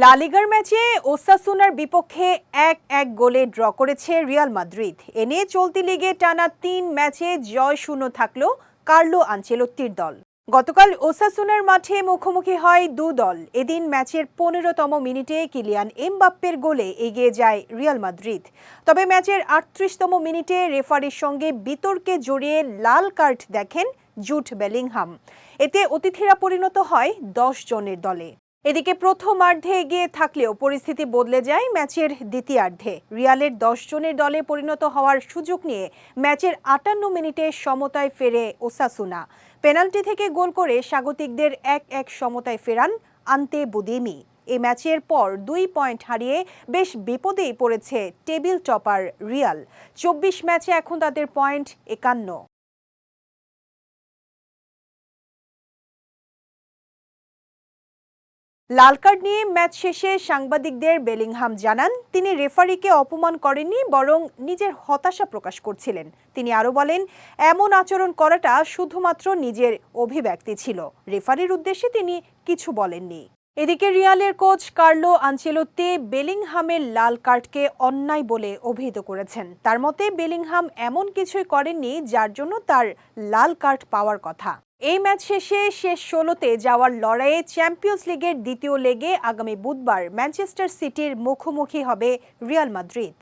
লা লিগার ম্যাচে ওসাসুনার বিপক্ষে ১-১ গোলে ড্র করেছে রিয়াল মাদ্রিদ। এ নিয়ে চলতি লিগে টানা ৩ ম্যাচে জয়শূন্য থাকলো কার্লো আনচেলত্তির দল। গতকাল ওসাসুনার মাঠে মুখোমুখি হয় দু দল। এদিন ম্যাচের ১৫তম মিনিটে কিলিয়ান এমবাপ্পের গোলে এগিয়ে যায় রিয়াল মাদ্রিদ। তবে ম্যাচের ৩৮তম মিনিটে রেফারির সঙ্গে বিতর্কে জড়িয়ে লাল কার্ড দেখেন জুড বেলিংহাম। এতে অতিথিরা পরিণত হয় ১০ জনের দলে। এদিকে প্রথমার্ধে এগিয়ে থাকলেও পরিস্থিতি বদলে যায় ম্যাচের দ্বিতীয়ার্ধে। রিয়ালের ১০ জনের দলে পরিণত হওয়ার সুযোগ নিয়ে ম্যাচের ৫৮ মিনিটে সমতায় ফেরে ওসাসুনা। পেনাল্টি থেকে গোল করে স্বাগতিকদের ১-১ সমতায় ফেরান আন্তে বুদিমি। এই ম্যাচের পর ২ পয়েন্ট হারিয়ে বেশ বিপদেই পড়েছে টেবিল টপার রিয়াল। ২৪ ম্যাচে এখন তাদের পয়েন্ট ৫১। লাল কার্ড নিয়ে ম্যাচ শেষে সাংবাদিকদের বেলিংহাম জানান, তিনি রেফারিকে অপমান করেননি, বরং নিজের হতাশা প্রকাশ করছিলেন। তিনি আরও বলেন, এমন আচরণ করাটা শুধুমাত্র নিজের অভিব্যক্তি ছিল। রেফারির উদ্দেশ্যে তিনি কিছু বলেননি। এদিকে রিয়ালের কোচ কার্লো আনচেলত্তি বেলিংহামের লাল কার্ডকে অন্যায় বলে অভিহিত করেছেন। তার মতে বেলিংহাম এমন কিছুই করেননি যার জন্য তার লাল কার্ড পাওয়ার কথা। এই ম্যাচ শেষে শেষ ১৬তে যাওয়ার লড়াইয়ে চ্যাম্পিয়ন্স লিগের দ্বিতীয় লেগে আগামী বুধবার ম্যানচেস্টার সিটির মুখোমুখি হবে রিয়াল মাদ্রিদ।